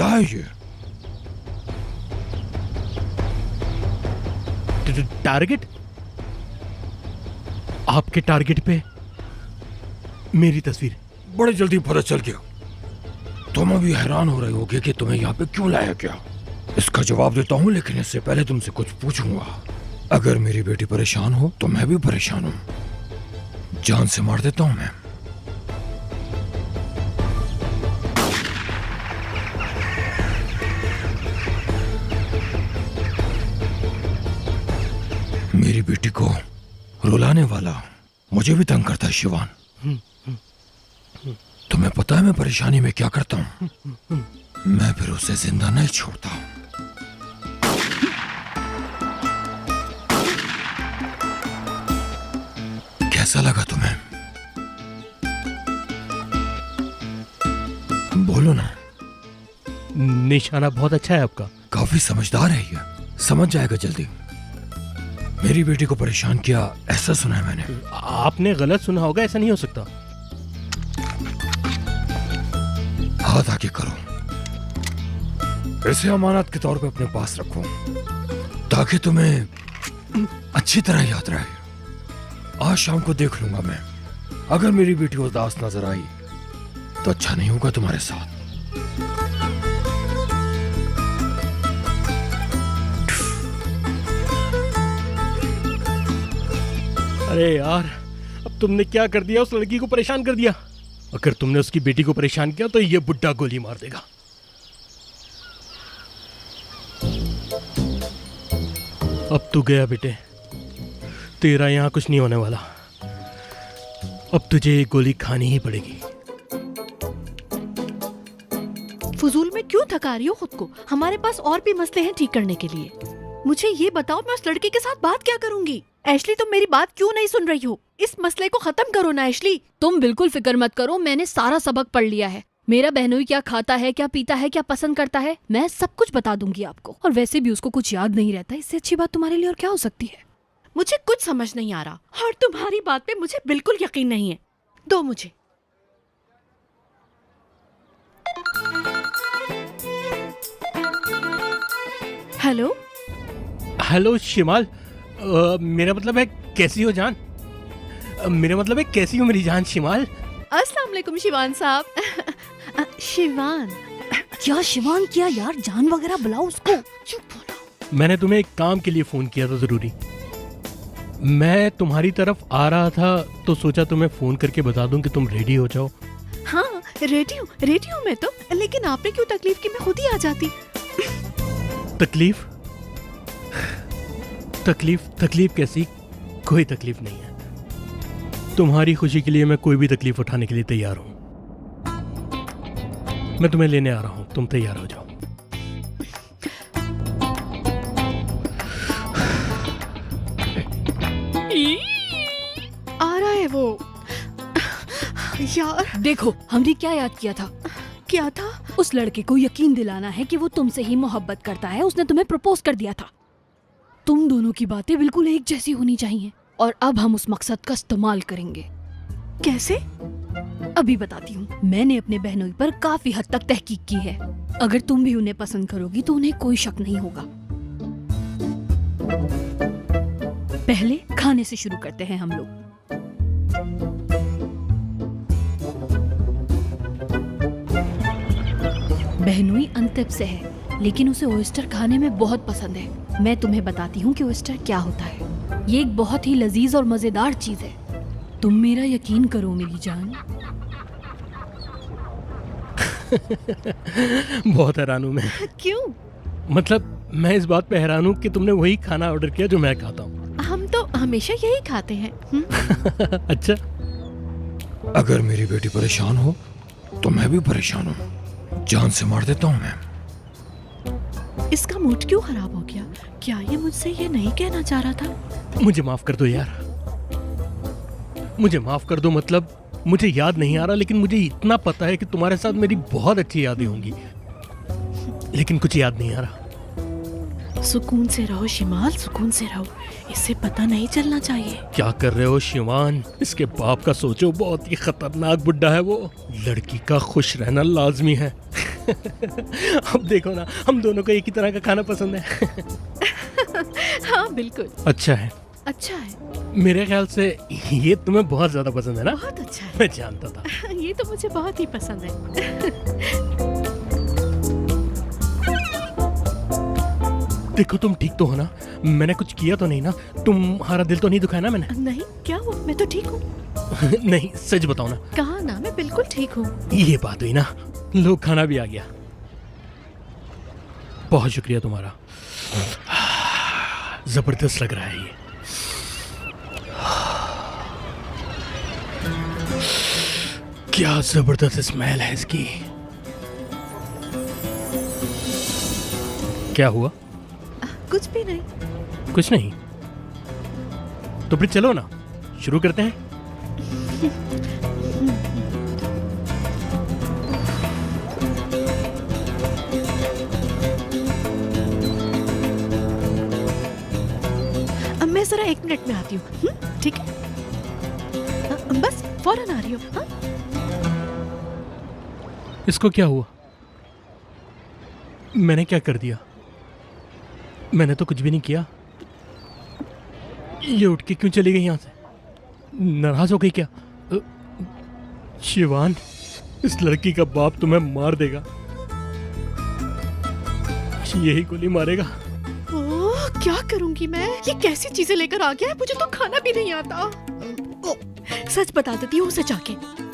क्या है ये? टारगेट? आपके टारगेट पे मेरी तस्वीर। बड़े जल्दी पता चल गया। तुम अभी हैरान हो रहे होगे कि तुम्हें यहाँ पे क्यों लाया गया। इसका जवाब देता हूँ, लेकिन इससे पहले तुमसे कुछ पूछूंगा। अगर मेरी बेटी परेशान हो तो मैं भी परेशान हूँ। जान से मार देता हूँ मैं। मेरी बेटी को रुलाने वाला मुझे भी तंग करता है शिवान। तुम्हें पता है मैं परेशानी में क्या करता हूँ? मैं फिर उसे जिंदा नहीं छोड़ता। कैसा लगा तुम्हें? बोलो ना। निशाना बहुत अच्छा है आपका। काफी समझदार है ये, समझ जाएगा जल्दी। मेरी बेटी को परेशान किया ऐसा सुना है मैंने। आपने गलत सुना होगा, ऐसा नहीं हो सकता। हाथ आगे करो। इसे अमानत के तौर पे अपने पास रखो ताकि तुम्हें अच्छी तरह याद रहे। आज शाम को देख लूंगा मैं। अगर मेरी बेटी उदास नजर आई तो अच्छा नहीं होगा तुम्हारे साथ। अरे यार, अब तुमने क्या कर दिया? उस लड़की को परेशान कर दिया। अगर तुमने उसकी बेटी को परेशान किया तो ये बुड्ढा गोली मार देगा। अब तू गया बेटे, तेरा यहां कुछ नहीं होने वाला। अब तुझे ये गोली खानी ही पड़ेगी। फजूल में क्यों थका रही हो खुद को? हमारे पास और भी मसले हैं ठीक करने के लिए। मुझे ये बताओ, मैं उस लड़के के साथ बात क्या करूंगी? एशली, तुम मेरी बात क्यों नहीं सुन रही हो? इस मसले को खत्म करो ना एशली। तुम बिल्कुल फिक्र मत करो, मैंने सारा सबक पढ़ लिया है। मेरा बहनोई क्या खाता है, क्या पीता है, क्या पसंद करता है, मैं सब कुछ बता दूंगी आपको। और वैसे भी उसको कुछ याद नहीं रहता, इससे अच्छी बात तुम्हारे लिए और क्या हो सकती है? मुझे कुछ समझ नहीं आ रहा और तुम्हारी बात पे मुझे बिल्कुल यकीन नहीं है। दो मुझे। हेलो हेलो शिमाल, मेरा मतलब है कैसी हो जान? मेरा मतलब है कैसी हो मेरी जान शिमाल? अस्सलाम वालेकुम शिवान साहब। शिवान? क्या शिवान किया यार? जान वगैरह बुलाओ उसको। चुप हो ना। मैंने तुम्हें एक काम के लिए फोन किया था, जरूरी। मैं तुम्हारी तरफ आ रहा था तो सोचा तुम्हें फोन करके बता दूं कि तुम रेडी हो जाओ। हाँ, रेडी हूँ मैं तो। लेकिन आपने क्यों तकलीफ की? मैं खुद ही आ जाती। तकलीफ? तकलीफ कैसी? कोई तकलीफ नहीं है। तुम्हारी खुशी के लिए मैं कोई भी तकलीफ उठाने के लिए तैयार हूं। मैं तुम्हें लेने आ रहा हूं, तुम तैयार हो जाओ। आ रहा है वो। यार देखो, हमने क्या याद किया था? क्या था? उस लड़के को यकीन दिलाना है कि वो तुमसे ही मोहब्बत करता है। उसने तुम्हें प्रपोज कर दिया था। तुम दोनों की बातें बिल्कुल एक जैसी होनी चाहिए और अब हम उस मकसद का इस्तेमाल करेंगे। कैसे? अभी बताती हूँ। मैंने अपने बहनोई पर काफी हद तक तहकीक की है। अगर तुम भी उन्हें पसंद करोगी तो उन्हें कोई शक नहीं होगा। पहले खाने से शुरू करते हैं हम लोग। बहनोई अंतिब से है, लेकिन उसे ओयस्टर खाने में बहुत पसंद है। मैं तुम्हें बताती हूँ कि ओयस्टर क्या होता है। ये एक बहुत ही लजीज और मजेदार चीज है। तुम मेरा यकीन करो मेरी जान। बहुत हैरान हूं मैं। क्यों? मतलब मैं इस बात पे हैरान हूं कि तुमने वही खाना ऑर्डर किया जो मैं खाता हूँ। हम तो हमेशा यही खाते हैं। अच्छा, अगर मेरी बेटी परेशान हो तो मैं भी परेशान हूँ। जान से मार देता हूँ मैं। इसका मूड क्यों खराब हो गया? क्या ये मुझसे ये नहीं कहना चाह रहा था? मुझे माफ कर दो यार, मुझे माफ कर दो। मतलब मुझे याद नहीं आ रहा, लेकिन मुझे इतना पता है कि तुम्हारे साथ मेरी बहुत अच्छी यादें होंगी, लेकिन कुछ याद नहीं आ रहा। सुकून से रहो शिमाल, सुकून से रहो। इसे पता नहीं चलना चाहिए। क्या कर रहे हो शिवान? इसके बाप का सोचो, बहुत ही खतरनाक बुड्ढा है वो। लड़की का खुश रहना लाजमी है। अब देखो ना, हम दोनों को एक ही तरह का खाना पसंद है। हाँ बिल्कुल अच्छा है। अच्छा है, मेरे ख्याल से ये तुम्हें बहुत ज्यादा पसंद है ना? बहुत अच्छा है। मैं जानता था। ये तो मुझे बहुत ही पसंद है। देखो तुम ठीक तो हो ना? मैंने कुछ किया तो नहीं ना? तुम्हारा दिल तो नहीं दुखाया ना मैंने? नहीं, क्या हुआ? मैं तो ठीक हूँ। नहीं, सच बताओ ना। कहा ना, मैं बिल्कुल ठीक हूँ। ये बात हुई ना, लो खाना भी आ गया। बहुत शुक्रिया तुम्हारा, जबरदस्त लग रहा है ये। क्या जबरदस्त स्मेल है इसकी। क्या हुआ? कुछ भी नहीं। कुछ नहीं? तो फिर चलो ना, शुरू करते हैं। अब मैं जरा 1 मिनट में आती हूँ, ठीक है? बस फौरन आ रही हूँ। हाँ? इसको क्या हुआ? मैंने क्या कर दिया? मैंने तो कुछ भी नहीं किया। ये उठ के क्यों चली गई यहां से? नाराज हो गई क्या? शिवान, इस लड़की का बाप तुम्हें मार देगा। यही गोली मारेगा। ओह, क्या करूंगी मैं? ये कैसी चीजें लेकर आ गया है? मुझे तो खाना भी नहीं आता। सच बता देती हूँ उसे जाके,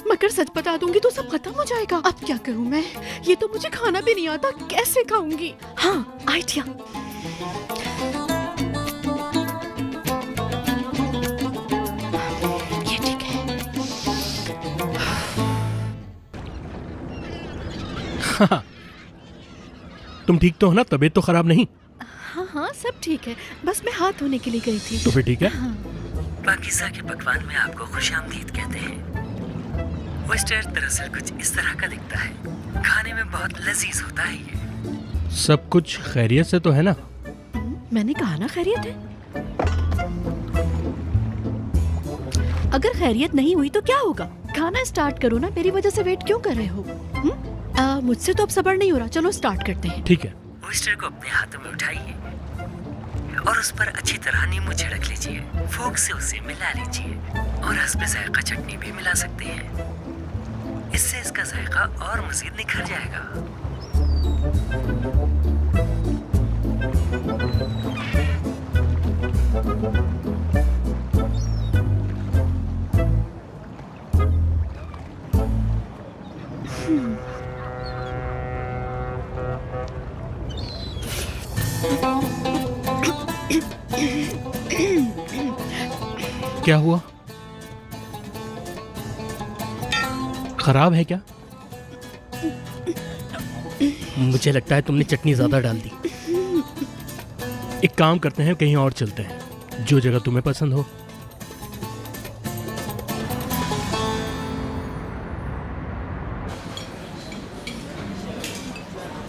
मगर सच बता दूंगी तो सब खत्म हो जाएगा। अब क्या करूँ मैं? ये तो मुझे खाना भी नहीं आता, कैसे खाऊंगी? हाँ, आइडिया। ये ठीक है। तुम ठीक तो हो ना? तबीयत तो खराब नहीं? हाँ हाँ, सब ठीक है, बस मैं हाथ धोने के लिए गई थी। तो फिर ठीक है। हाँ। पाकिस्तान के पकवान में आपको खुशामदीद कहते हैं। ओयस्टर दरअसल कुछ इस तरह का दिखता है, खाने में बहुत लजीज होता है ये। सब कुछ खैरियत से तो है ना? मैंने कहा ना खैरियत है। अगर खैरियत नहीं हुई तो क्या होगा? खाना स्टार्ट करो ना, मेरी वजह से वेट क्यों कर रहे हो? मुझसे तो अब सब्र नहीं हो रहा, चलो स्टार्ट करते हैं। ठीक है। ओयस्टर को अपने हाथों में उठाइए और उस पर अच्छी तरह नींबू छिड़क लीजिए। फोक से उसे मिला लीजिए और हस्बे जायका चटनी भी मिला सकते हैं। इससे इसका जायका और मजीद निखर जाएगा। क्या हुआ? खराब है क्या? मुझे लगता है तुमने चटनी ज्यादा डाल दी। एक काम करते हैं, कहीं और चलते हैं, जो जगह तुम्हें पसंद हो।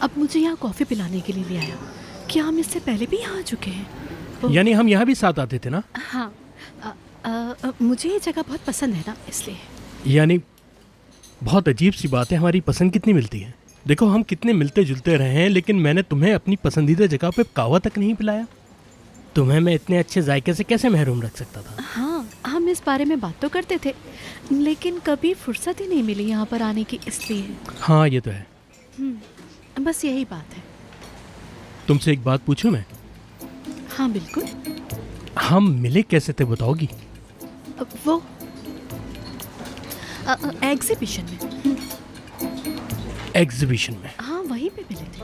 अब मुझे यहाँ कॉफी पिलाने के लिए ले आया। क्या हम इससे पहले भी यहाँ आ चुके हैं? यानी हम यहाँ भी साथ आते थे ना? हाँ। मुझे ये जगह बहुत पसंद है ना, इसलिए। यानी बहुत अजीब सी बात है, हमारी पसंद कितनी मिलती है। देखो हम कितने मिलते जुलते रहे हैं, लेकिन मैंने तुम्हें अपनी पसंदीदा जगह पे कहवा तक नहीं पिलाया। तुम्हें मैं इतने अच्छे जायके से कैसे महरूम रख सकता था? हाँ, हम इस बारे में बात तो करते थे, लेकिन कभी फुर्सत ही नहीं मिली यहाँ पर आने की, इसलिए। हाँ ये तो है। बस यही बात है। तुमसे एक बात पूछूं मैं? हाँ बिल्कुल। हम मिले कैसे थे, बताओगी? वो एग्जीबिशन में। एग्जीबिशन में? हाँ, वहीं पे मिले थे।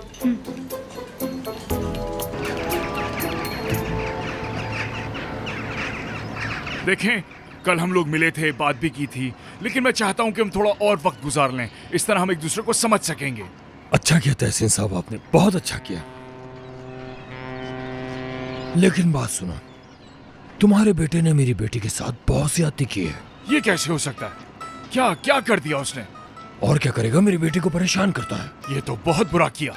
देखें, कल हम लोग मिले थे, बात भी की थी, लेकिन मैं चाहता हूं कि हम थोड़ा और वक्त गुजार लें। इस तरह हम एक दूसरे को समझ सकेंगे। अच्छा किया तहसीन साहब, आपने बहुत अच्छा किया। लेकिन बात सुनो, तुम्हारे बेटे ने मेरी बेटी के साथ बहुत ज्यादती की है। ये कैसे हो सकता है? क्या क्या कर दिया उसने? और क्या करेगा, मेरी बेटी को परेशान करता है। ये तो बहुत बुरा किया।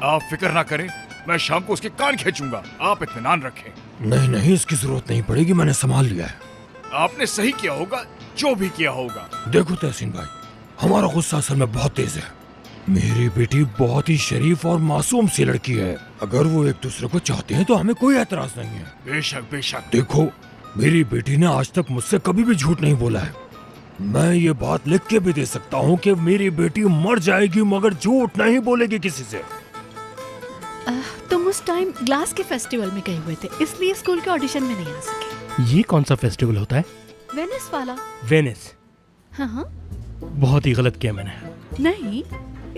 आप फिक्र ना करें, मैं शाम को उसके कान खींचूंगा। आप इत्मीनान रखें। नहीं नहीं, इसकी जरूरत नहीं पड़ेगी, मैंने संभाल लिया है। आपने सही किया होगा, जो भी किया होगा। देखो तहसीन भाई, हमारा गुस्सा असल में बहुत तेज है। मेरी बेटी बहुत ही शरीफ और मासूम सी लड़की है। अगर वो एक दूसरे को चाहते हैं तो हमें कोई एतराज नहीं है। बेशक बेशक। देखो, मेरी बेटी ने आज तक मुझसे कभी भी झूठ नहीं बोला है। मैं ये बात लिख के भी दे सकता हूँ कि मेरी बेटी मर जाएगी मगर झूठ नहीं बोलेगी किसी से। तुम उस टाइम ग्लास के फेस्टिवल में गए हुए थे, इसलिए स्कूल के ऑडिशन में नहीं आ सके। ये कौन सा फेस्टिवल होता है? वेनिस वाला। वेनिस? हाँ हाँ। बहुत ही गलत किया मैंने। नहीं,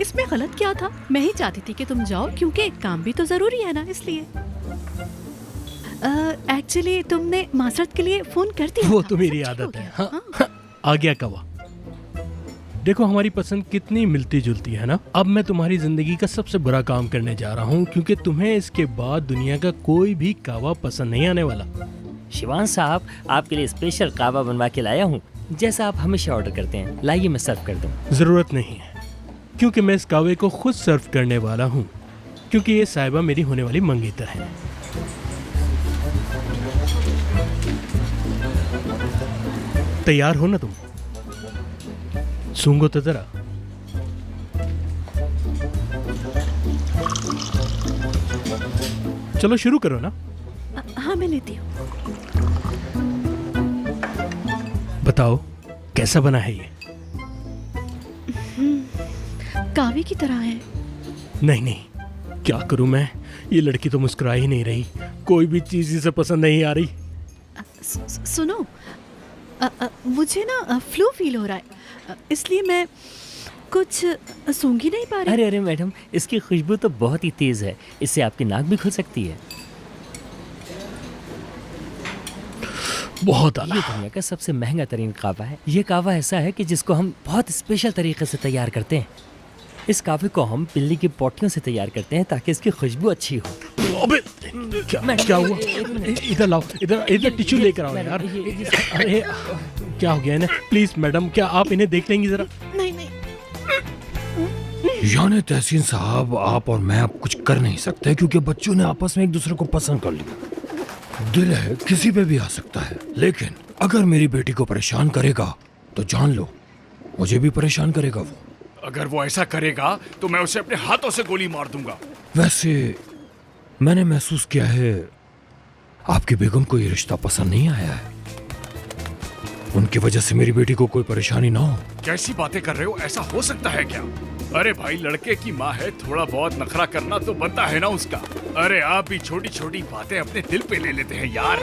इसमें गलत क्या था? मैं ही चाहती थी कि तुम जाओ क्योंकि एक काम भी तो जरूरी है ना, इसलिए। एक्चुअली तुमने माजरत के लिए फोन कर दिया वो था, तो मेरी सब ठीक आदत हो है। गया? हाँ, आ गया कवा। देखो हमारी पसंद कितनी मिलती जुलती है ना। अब मैं तुम्हारी जिंदगी का सबसे बुरा काम करने जा रहा हूँ क्योंकि तुम्हें इसके बाद दुनिया का कोई भी कावा पसंद नहीं आने वाला। शिवान साहब, आपके लिए स्पेशल कावा बनवा के लाया हूँ, जैसा आप हमेशा ऑर्डर करते हैं। लाइए मैं सर्व कर दूँ। जरूरत नहीं है क्योंकि मैं इस कावे को खुद सर्व करने वाला हूँ, क्योंकि ये साहिबा मेरी होने वाली मंगेतर है। तैयार हो ना तुम? सूंघो तो जरा। चलो शुरू करो ना। हाँ मैं लेती हूँ। बताओ कैसा बना है ये? कावे की तरह है। नहीं नहीं, क्या करूं मैं? ये लड़की तो मुस्कुरा ही नहीं रही, कोई भी चीज इसे पसंद नहीं आ रही। सुनो, मुझे ना फ्लू फील हो रहा है, इसलिए मैं कुछ सूंघी नहीं पा रही। अरे अरे मैडम, इसकी खुशबू तो बहुत ही तेज है, इससे आपकी नाक भी खुल सकती है। बहुत ये आला। दुनिया का सबसे महंगा तरीन कावा है। ये कावा ऐसा है कि जिसको हम बहुत स्पेशल तरीके से तैयार करते हैं। इस कावे को हम बिल्ली की पोटियों से तैयार करते हैं ताकि इसकी खुशबू अच्छी हो। अबे क्या हुआ? इधर लाओ, इधर टिश्यू लेकर आओ यार। अरे क्या हो गया इन्हें? प्लीज मैडम, क्या आप इन्हें देख लेंगी जरा? नहीं नहीं। यानी तहसीन साहब, आप और मैं अब कुछ कर नहीं सकते क्योंकि बच्चों ने आपस में एक दूसरे को पसंद कर लिया। दिल है किसी पे भी आ सकता है, लेकिन अगर मेरी बेटी को परेशान करेगा तो जान लो मुझे भी परेशान करेगा वो। अगर वो ऐसा करेगा तो मैं उसे अपने हाथों से गोली मार दूंगा। वैसे मैंने महसूस किया है आपकी बेगम को ये रिश्ता पसंद नहीं आया है। उनकी वजह से मेरी बेटी को कोई परेशानी ना हो। कैसी बातें कर रहे हो? ऐसा हो सकता है क्या? अरे भाई, लड़के की माँ है, थोड़ा बहुत नखरा करना तो बनता है ना उसका। अरे आप भी छोटी छोटी बातें अपने दिल पे ले लेते हैं यार।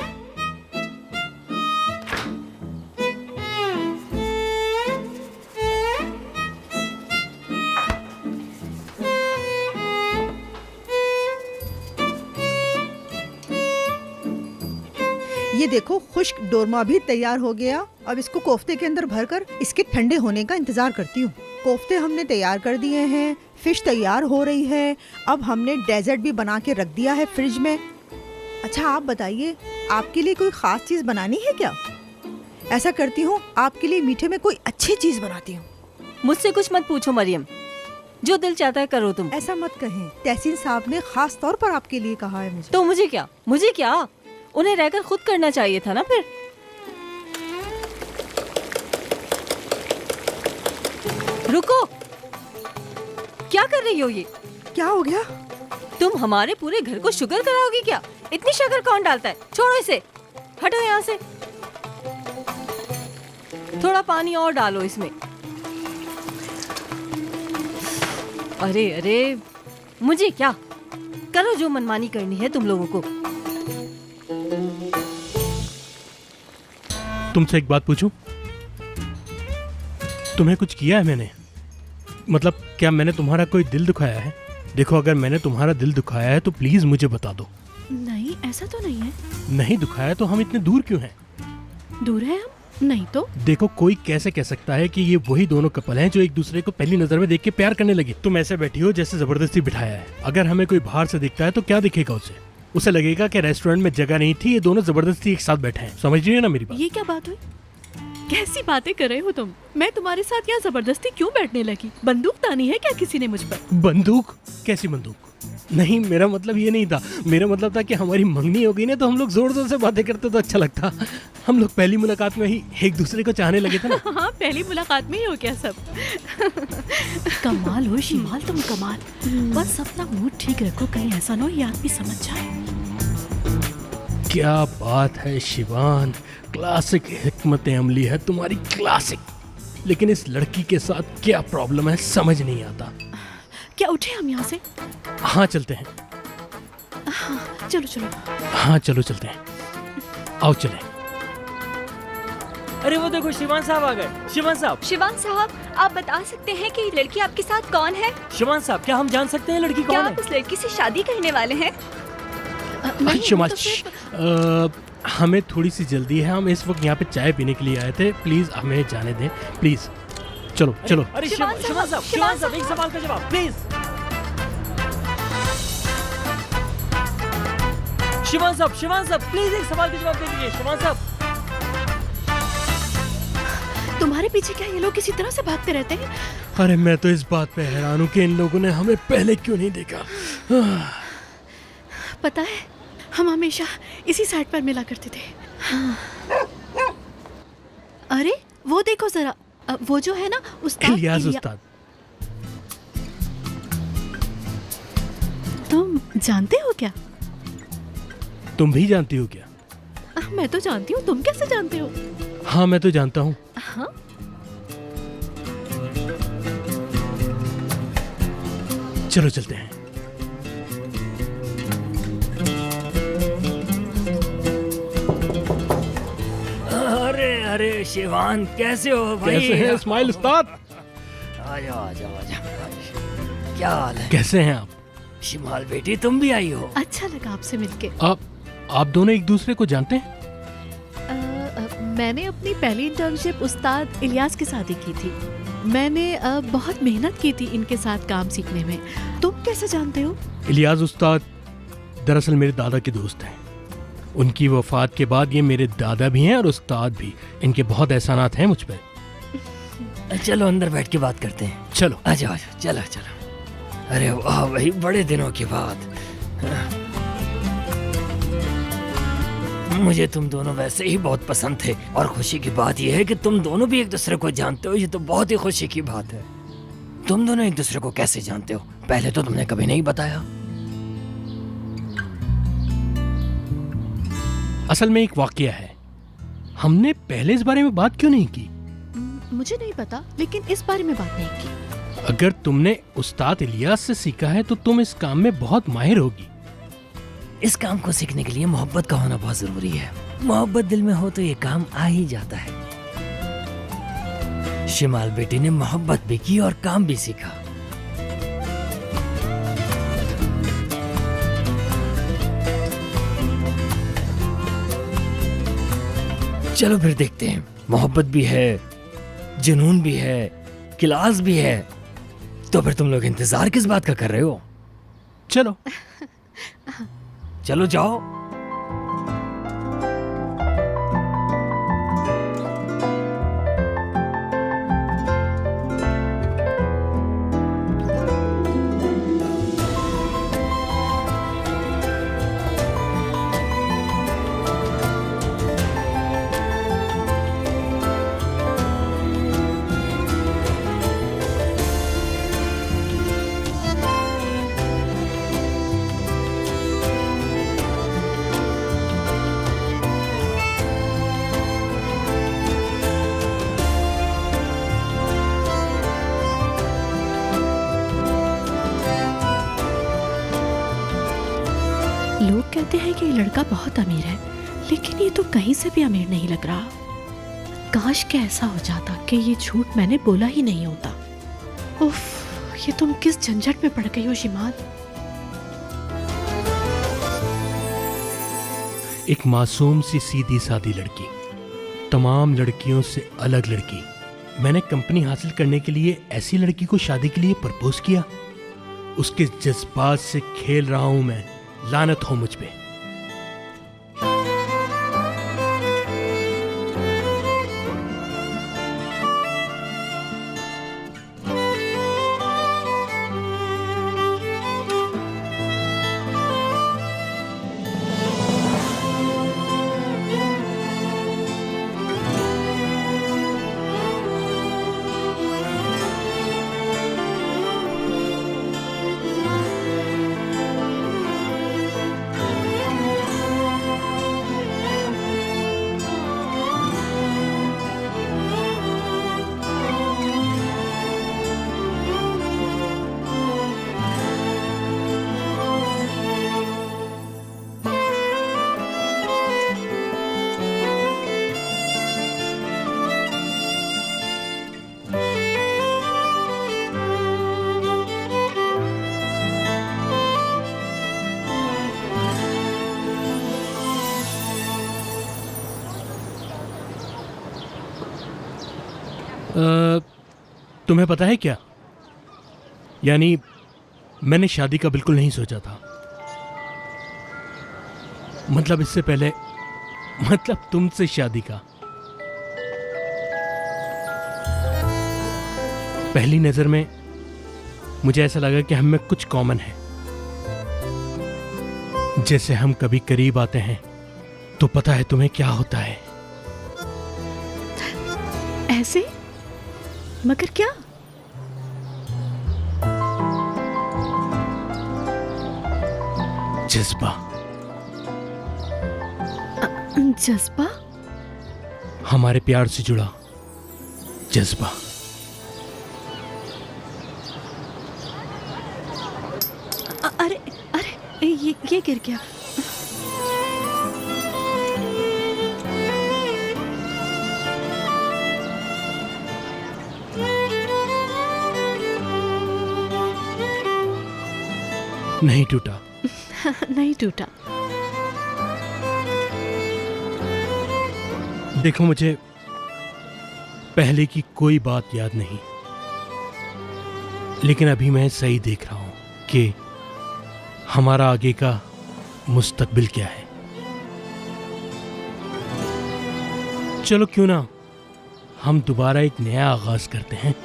ये देखो, खुश्क डोरमा भी तैयार हो गया। अब इसको कोफ्ते के अंदर भरकर इसके ठंडे होने का इंतजार करती हूँ। कोफ्ते हमने तैयार कर दिए हैं, फिश तैयार हो रही है। अब हमने डेजर्ट भी बना के रख दिया है फ्रिज में। अच्छा आप बताइए, आपके लिए कोई खास चीज़ बनानी है क्या? ऐसा करती हूँ, आपके लिए मीठे में कोई अच्छी चीज़ बनाती हूँ। मुझसे कुछ मत पूछो मरियम, जो दिल चाहता है करो तुम। ऐसा मत कहें, तहसीन साहब ने खास तौर पर आपके लिए कहा है मुझे। तो मुझे क्या उन्हें रहकर खुद करना चाहिए था ना। फिर रुको, क्या कर रही हो ये? क्या हो गया? तुम हमारे पूरे घर को शुगर कराओगी क्या? इतनी शक्कर कौन डालता है? छोड़ो इसे, हटो यहाँ से। थोड़ा पानी और डालो इसमें। अरे अरे, मुझे क्या? करो जो मनमानी करनी है तुम लोगों को। तुमसे एक बात पूछूं? तुम्हें कुछ किया है मैंने? मतलब क्या मैंने तुम्हारा कोई दिल दुखाया है? देखो, अगर मैंने तुम्हारा दिल दुखाया है तो प्लीज मुझे बता दो। नहीं, ऐसा तो नहीं है। नहीं दुखाया तो हम इतने दूर क्यों हैं? दूर है हम? नहीं तो। देखो, कोई कैसे कह सकता है कि ये वही दोनों कपल हैं जो एक दूसरे को पहली नजर में देख के प्यार करने लगे? तुम ऐसे बैठी हो जैसे जबरदस्ती बिठाया है। अगर हमें कोई बाहर से दिखता है तो क्या दिखेगा उसे? उसे लगेगा कि रेस्टोरेंट में जगह नहीं थी, ये दोनों जबरदस्ती एक साथ बैठे हैं। समझ रही है ना मेरी बात? ये क्या बात हुई? कैसी बातें कर रहे हो तुम? मैं तुम्हारे साथ यहाँ जबरदस्ती क्यों बैठने लगी? बंदूक तानी है क्या किसी ने मुझ पर? बंदूक? कैसी बंदूक? नहीं, मेरा मतलब ये नहीं था। मेरा मतलब था कि हमारी मंगनी हो गई ना तो हम लोग जोर जोर से बातें करते तो अच्छा लगता। हम लोग पहली मुलाकात में ही एक दूसरे को चाहने लगे थे ना। हाँ, पहली मुलाकात में ही हो गया सब। कमाल हो शिमाल, तुम कमाल। बस अपना मूड ठीक रखो, कहीं ऐसा ना हो ये आदमी समझ जाए। क्या बात है शिवान, क्लासिक हिकमत अमली है तुम्हारी, क्लासिक। लेकिन इस लड़की के साथ क्या प्रॉब्लम है समझ नहीं आता। क्या उठे हम यहाँ से? हाँ चलते हैं। हाँ, चलो चलो। हाँ चलो चलते हैं, आओ चलें। अरे वो देखो शिवान साहब आ गए। शिवान साहब, शिवान साहब, आप बता सकते हैं कि ये लड़की आपके साथ कौन है? शिवान साहब, क्या हम जान सकते हैं लड़की क्या कौन आप है? उस लड़की से शादी करने वाले हैं? नहीं, शिमाल, वो तो सिर्फ- हमें थोड़ी सी जल्दी है। हम इस वक्त यहाँ पे चाय पीने के लिए आए थे। प्लीज हमें जाने दें, प्लीज। चलो चलो। अरे शिवान शिवान साहब, शिवान साहब, एक सवाल का जवाब प्लीज। शिवान साहब प्लीज एक सवाल का जवाब दे दीजिए। शिवान साहब, तुम्हारे पीछे क्या ये लोग इसी तरह से भागते रहते हैं? अरे मैं तो इस बात पे हैरान हूँ कि इन लोगों ने हमें पहले क्यों नहीं देखा। पता है, हम हमेशा इसी साइड पर मिला करते थे। हाँ। अरे वो देखो जरा, वो जो है ना उस्ताद इलियास उस्ताद। तुम जानते हो क्या? तुम भी जानती हो क्या? मैं तो जानती हूँ, तुम कैसे जानते हो? हाँ मैं तो जानता हूँ। हाँ? चलो चलते हैं। अरे अरे शिवान, कैसे हो भाई? कैसे हैं इस्माइल उस्ताद? आ जाओ आ जाओ आ जाओ। क्या हाल है? कैसे हैं आप? शिमाल बेटी, तुम भी आई हो? अच्छा लगा आपसे मिलके। आप दोनों एक दूसरे को जानते हैं? मैंने अपनी पहली इंटर्नशिप उस्ताद इलियास के साथ ही की थी। मैंने बहुत मेहनत की थी इनके साथ काम सीखने में। तुम कैसे जानते हो? इलियास उस्ताद दरअसल मेरे दादा के दोस्त हैं। उनकी वफात के बाद ये मेरे दादा भी हैं और उस्ताद भी। इनके बहुत एहसानात हैं मुझ पर। चलो अंदर बैठ के बात करते हैं। चलो आ जाओ चलो चलो। अरे वाह भाई, बड़े दिनों के बाद। मुझे तुम दोनों वैसे ही बहुत पसंद थे, और खुशी की बात यह है कि तुम दोनों भी एक दूसरे को जानते हो। ये तो बहुत ही खुशी की बात है। तुम दोनों एक दूसरे को कैसे जानते हो? पहले तो तुमने कभी नहीं बताया। असल में एक वाकया है, हमने पहले इस बारे में बात क्यों नहीं की? मुझे नहीं पता, लेकिन इस बारे में बात नहीं की। अगर तुमने उस्ताद इलियास से सीखा है तो तुम इस काम में बहुत माहिर होगी। इस काम को सीखने के लिए मोहब्बत का होना बहुत जरूरी है। मोहब्बत दिल में हो तो ये काम आ ही जाता है। शिमाल बेटी ने मोहब्बत भी की और काम भी सीखा। चलो फिर देखते हैं। मोहब्बत भी है, जुनून भी है, क्लास भी है, तो फिर तुम लोग इंतजार किस बात का कर रहे हो? चलो चलो जाओ। लोग कहते हैं कि ये लड़का बहुत अमीर है, लेकिन ये तो कहीं से भी अमीर नहीं लग रहा। काश के ऐसा हो जाता कि ये झूठ मैंने बोला ही नहीं होता। उफ, ये तुम किस झंझट में पड़ गई हो शिमाल। एक मासूम सी सीधी सादी लड़की, तमाम लड़कियों से अलग लड़की। मैंने कंपनी हासिल करने के लिए ऐसी लड़की को शादी के लिए प्रपोज किया। उसके जज्बात से खेल रहा हूं मैं। लानत हो मुझ पे। तुम्हें पता है क्या, यानी मैंने शादी का बिल्कुल नहीं सोचा था। मतलब इससे पहले, मतलब तुमसे शादी का। पहली नजर में मुझे ऐसा लगा कि हम में कुछ कॉमन है। जैसे हम कभी करीब आते हैं तो पता है तुम्हें क्या होता है। ऐसे? मगर क्या? जज्बा। जज्बा? हमारे प्यार से जुड़ा जज्बा। अरे अरे ये गिर गया। नहीं टूटा। नहीं टूटा। देखो, मुझे पहले की कोई बात याद नहीं, लेकिन अभी मैं सही देख रहा हूं कि हमारा आगे का मुस्तकबिल क्या है। चलो क्यों ना हम दोबारा एक नया आगाज करते हैं,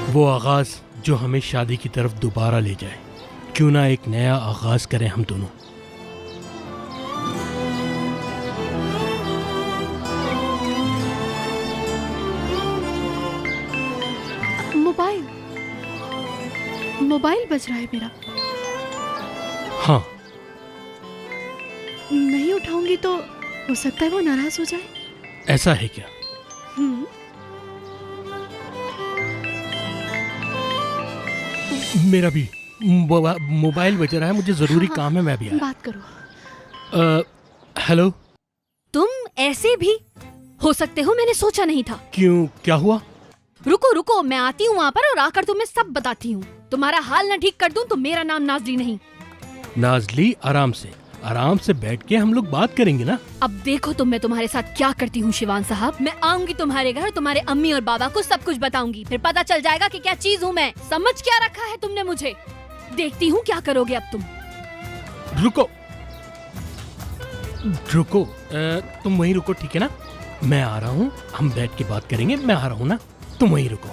वो आगाज जो हमें शादी की तरफ दोबारा ले जाए। क्यों ना एक नया आगाज करें हम दोनों। मोबाइल बज रहा है मेरा। हाँ। नहीं उठाऊंगी तो हो सकता है वो नाराज हो जाए। ऐसा है क्या? मेरा भी मोबाइल बज रहा है, मुझे जरूरी काम है, मैं भी आया। बात करो। हेलो। तुम ऐसे भी हो सकते हो, मैंने सोचा नहीं था। क्यों, क्या हुआ? रुको रुको, मैं आती हूँ वहाँ पर और आकर तुम्हें सब बताती हूँ। तुम्हारा हाल ना ठीक कर दूं तो मेरा नाम नाजली नहीं। नाजली, आराम से बैठ के हम लोग बात करेंगे ना। अब देखो तुम, मैं तुम्हारे साथ क्या करती हूँ शिवान साहब। मैं आऊंगी तुम्हारे घर, तुम्हारे अम्मी और बाबा को सब कुछ बताऊंगी, फिर पता चल जाएगा कि क्या चीज हूँ मैं। समझ क्या रखा है तुमने मुझे? देखती हूँ क्या करोगे अब तुम। रुको, तुम वहीं रुको, ठीक है ना? मैं आ रहा हूँ, हम बैठ के बात करेंगे। मैं आ रहा हूँ ना, तुम वहीं रुको।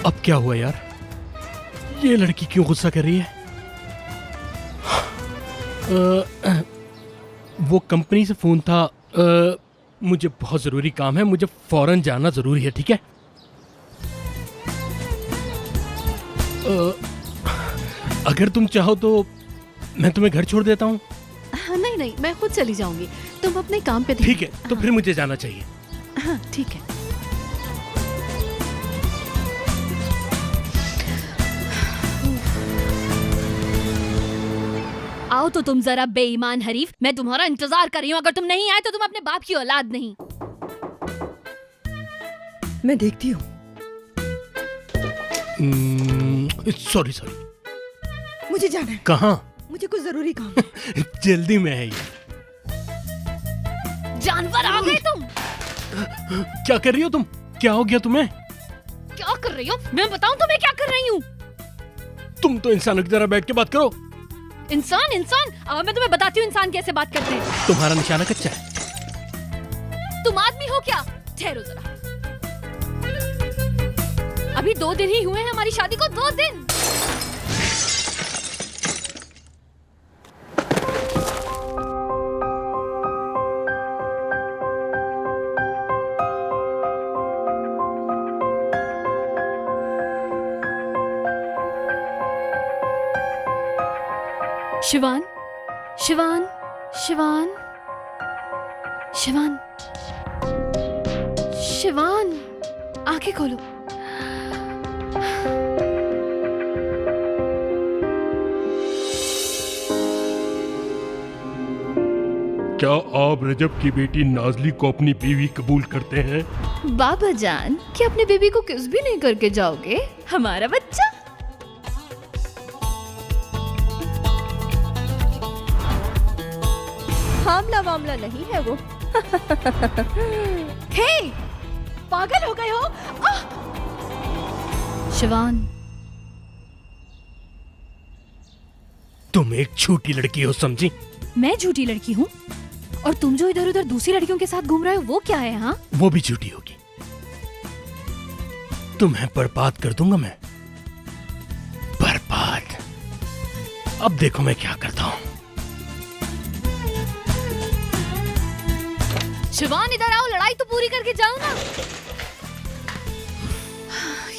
अब क्या हुआ यार? ये लड़की क्यों गुस्सा कर रही है? वो कंपनी से फोन था। मुझे बहुत जरूरी काम है, मुझे फौरन जाना जरूरी है, ठीक है? अगर तुम चाहो तो मैं तुम्हें घर छोड़ देता हूँ। नहीं, मैं खुद चली जाऊंगी, तुम अपने काम पे ठीक है, तो फिर मुझे जाना चाहिए। हाँ ठीक है। आओ तो तुम जरा बेईमान हरीफ, मैं तुम्हारा इंतजार कर रही हूँ। अगर तुम नहीं आए तो तुम अपने बाप की औलाद नहीं। मैं देखती हूँ। सॉरी, मुझे जाना है। कहाँ? मुझे कुछ जरूरी काम है। जल्दी में है ये। जानवर आ गए तुम। क्या कर रही हो तुम? क्या हो गया तुम्हें? क्या कर रही हो? मैं बताऊं तुम्हें क्या कर रही हूँ? तुम तो इंसानों की तरह बैठ के बात करो। इंसान? अब मैं तुम्हें बताती हूँ इंसान कैसे बात करते हैं। तुम्हारा निशाना कच्चा है। तुम आदमी हो क्या? ठहरो जरा, अभी 2 दिन ही हुए हैं हमारी शादी को। 2 दिन। शिवान, शिवान, शिवान, शिवान, शिवान, आंखें खोलो। क्या आप रजब की बेटी नाजली को अपनी बीवी कबूल करते हैं? बाबा जान, क्या अपने बेबी को किस भी नहीं करके जाओगे? हमारा बच्चा। मामला नहीं है वो। हे, पागल हो गए हो? शिवान, तुम एक छोटी लड़की हो, समझी? मैं झूठी लड़की हूँ? और तुम जो इधर उधर दूसरी लड़कियों के साथ घूम रहे हो वो क्या है? हाँ, वो भी झूठी होगी। तुम्हें बर्बाद कर दूंगा मैं, बर्बाद। अब देखो मैं क्या करता हूँ। शिवान इधर आओ, लड़ाई तो पूरी करके जाओ ना।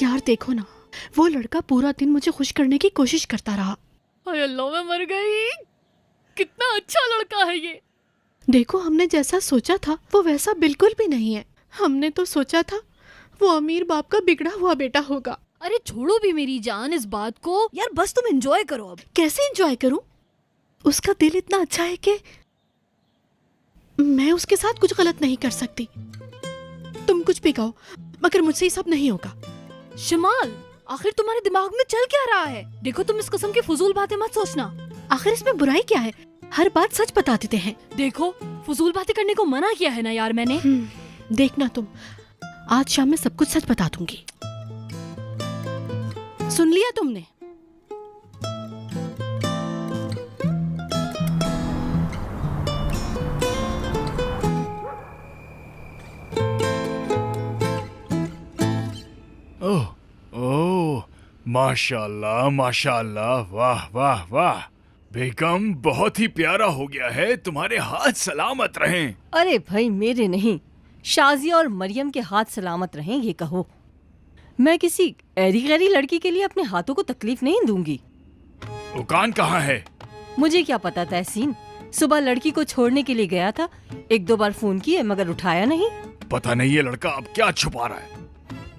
यार देखो ना, वो लड़का पूरा दिन मुझे खुश करने की कोशिश करता रहा। हाय अल्लाह, मैं मर गई। कितना अच्छा लड़का है ये। देखो, हमने जैसा सोचा था वो वैसा बिल्कुल भी नहीं है। हमने तो सोचा था वो अमीर बाप का बिगड़ा हुआ बेटा होगा। अरे छोड़ो भी मेरी जान इस बात को यार, बस तुम एंजॉय करो अब। कैसे एंजॉय करूं? उसका दिल इतना अच्छा है कि मैं उसके साथ कुछ गलत नहीं कर सकती। तुम कुछ भी कहो, मगर मुझसे ये सब नहीं होगा। शिमाल, आखिर तुम्हारे दिमाग में चल क्या रहा है? देखो, तुम इस किस्म की फजूल बातें मत सोचना। आखिर इसमें बुराई क्या है? हर बात सच बता देते हैं। देखो, फजूल बातें करने को मना किया है ना यार मैंने। देखना तुम, आज शाम में सब कुछ सच बता दूंगी। सुन लिया तुमने? ओह ओह, माशाल्लाह माशाल्लाह, वाह वाह वाह। बेगम, बहुत ही प्यारा हो गया है। तुम्हारे हाथ सलामत रहें। अरे भाई, मेरे नहीं, शाजिया और मरियम के हाथ सलामत रहें ये कहो। मैं किसी ऐरी गैरी लड़की के लिए अपने हाथों को तकलीफ नहीं दूंगी। उकान कहाँ है? मुझे क्या पता तहसीन, सुबह लड़की को छोड़ने के लिए गया था, 1-2 बार फोन किए मगर उठाया नहीं। पता नहीं ये लड़का अब क्या छुपा रहा है।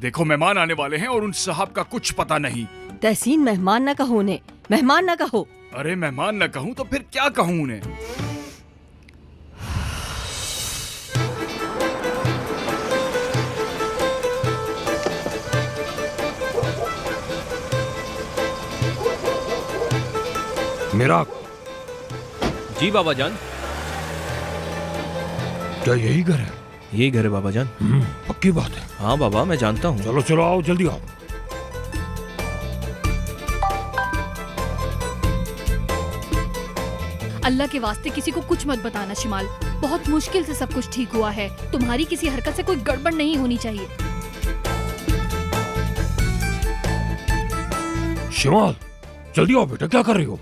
देखो, मेहमान आने वाले हैं और उन साहब का कुछ पता नहीं। तहसीन, मेहमान ना कहो उन्हें, मेहमान ना कहो। अरे मेहमान न कहूँ तो फिर क्या कहूँ उन्हें? मेरा जी बाबा जान। क्या यही घर है? यही घर है बाबा जान। पक्की बात है? हाँ बाबा, मैं जानता हूँ। चलो चलो, आओ जल्दी आओ। अल्लाह के वास्ते किसी को कुछ मत बताना शिमाल। बहुत मुश्किल से सब कुछ ठीक हुआ है। तुम्हारी किसी हरकत से कोई गड़बड़ नहीं होनी चाहिए। शिमाल, जल्दी आओ बेटा, क्या कर रही हो?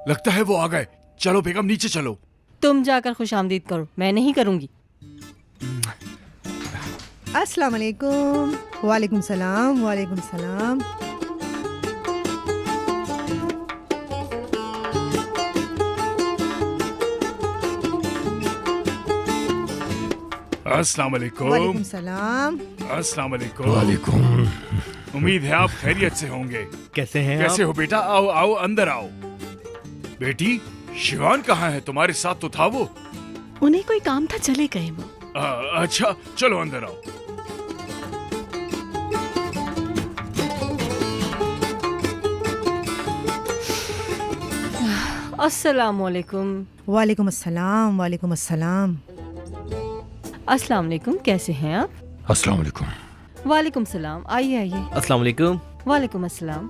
लगता है वो आ गए। चलो बेगम, नीचे चलो। तुम जाकर खुशामदीद करो, मैं नहीं करूंगी। अस्सलाम वालेकुम। वालेकुम सलाम। वालेकुम सलाम। अस्सलाम वालेकुम। वालेकुम सलाम। अस्सलाम वालेकुम। वालेकुम। उम्मीद है आप खैरियत से होंगे। कैसे हैं कैसे आप? हो बेटा? आओ आओ, अंदर आओ। बेटी, शिवान कहाँ है? तुम्हारे साथ तो था वो। उन्हें कोई काम था, चले गए वो। अच्छा, चलो अंदर आओ। अस्सलाम वालेकुम। वालेकुम अस्सलाम। वालेकुम अस्सलाम। अस्सलाम वालेकुम, कैसे हैं आप? अस्सलाम वालेकुम। वालेकुम सलाम, आइए आइए। अस्सलाम वालेकुम। वालेकुम अस्सलाम।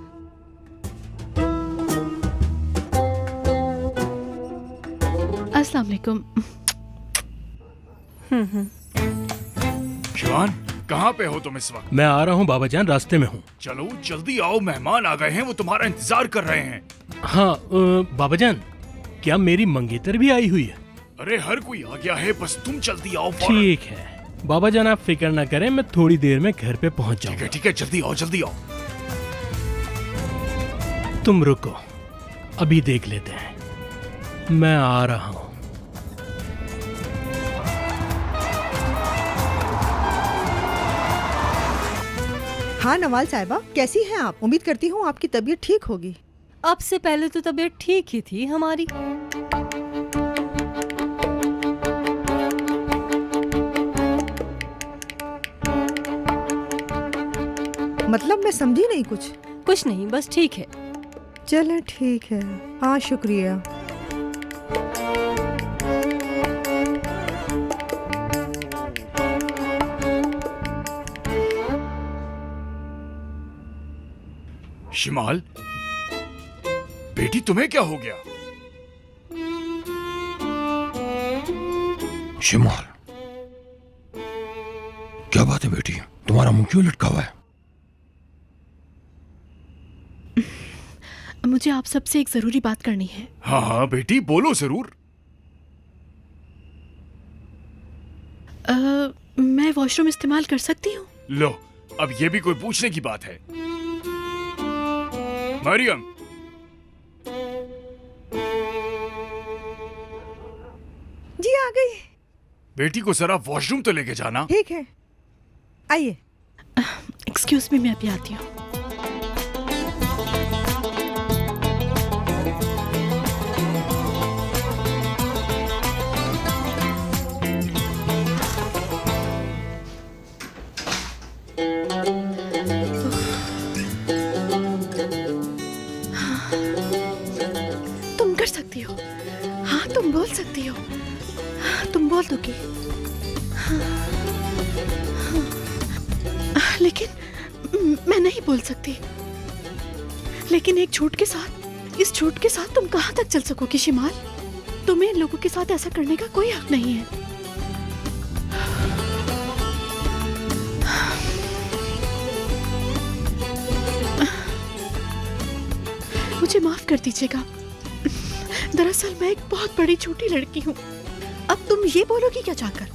अस्सलाम वालेकुम। शिवान, कहाँ पे हो तुम इस वक्त? मैं आ रहा हूँ बाबा जान, रास्ते में हूँ। चलो जल्दी आओ, मेहमान आ गए हैं, वो तुम्हारा इंतजार कर रहे हैं। हाँ बाबा जान, क्या मेरी मंगेतर भी आई हुई है? अरे हर कोई आ गया है, बस तुम जल्दी आओ फौरन। ठीक है बाबा जान, आप फिक्र ना करें, मैं थोड़ी देर में घर पे पहुँच जाऊंगा। ठीक है, जल्दी आओ जल्दी आओ। तुम रुको, अभी देख लेते हैं, मैं आ रहा हूँ। हाँ नवाल साहिबा, कैसी हैं आप? उम्मीद करती हूँ आपकी तबीयत ठीक होगी। अब से पहले तो तबीयत ठीक ही थी हमारी। मतलब मैं समझी नहीं कुछ। कुछ नहीं, बस ठीक है। चले ठीक है, हाँ शुक्रिया। शिमाल, बेटी तुम्हें क्या हो गया? शिमाल, क्या बात है बेटी, तुम्हारा मुंह क्यों लटका हुआ है? मुझे आप सबसे एक जरूरी बात करनी है। हाँ हाँ बेटी, बोलो जरूर। मैं वॉशरूम इस्तेमाल कर सकती हूँ? लो, अब ये भी कोई पूछने की बात है? मरियम, जी आ गई। बेटी को जरा वॉशरूम तो लेके जाना। ठीक है, आइए। एक्सक्यूज मी, मैं अभी आती हूँ। तुम कर सकती हो, हाँ तुम बोल सकती हो, तुम बोल दोगी। लेकिन मैं नहीं बोल सकती। लेकिन एक झूठ के साथ, इस झूठ के साथ तुम कहाँ तक चल सकोगी शिमाल? तुम्हें लोगों के साथ ऐसा करने का कोई हक नहीं है। मुझे माफ कर दीजिएगा, दरअसल मैं एक बहुत बड़ी झूठी लड़की हूँ। अब तुम ये बोलोगी क्या जाकर?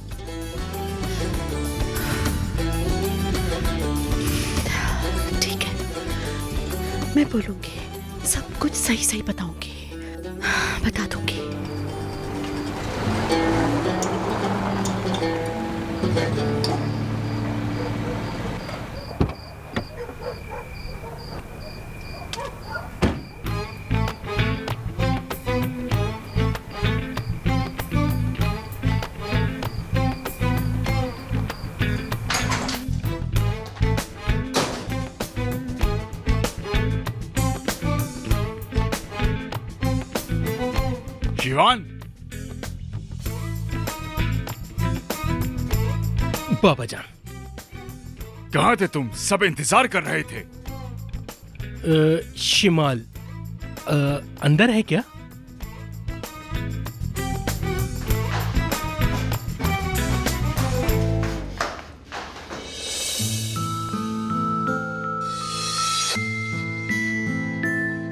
ठीक है, मैं बोलूंगी, सब कुछ सही सही बताऊंगी, बता दूंगी। शिवान, बाबा जान, कहाँ थे तुम? सब इंतजार कर रहे थे। शिमाल अंदर है क्या?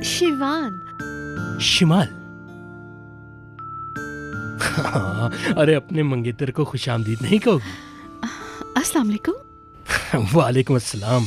शिवान। शिमाल, हाँ, अरे अपने मंगेतर को खुशामदीद नहीं कहोगी? अस्सलाम वालेकुम। वालेकुम अस्सलाम।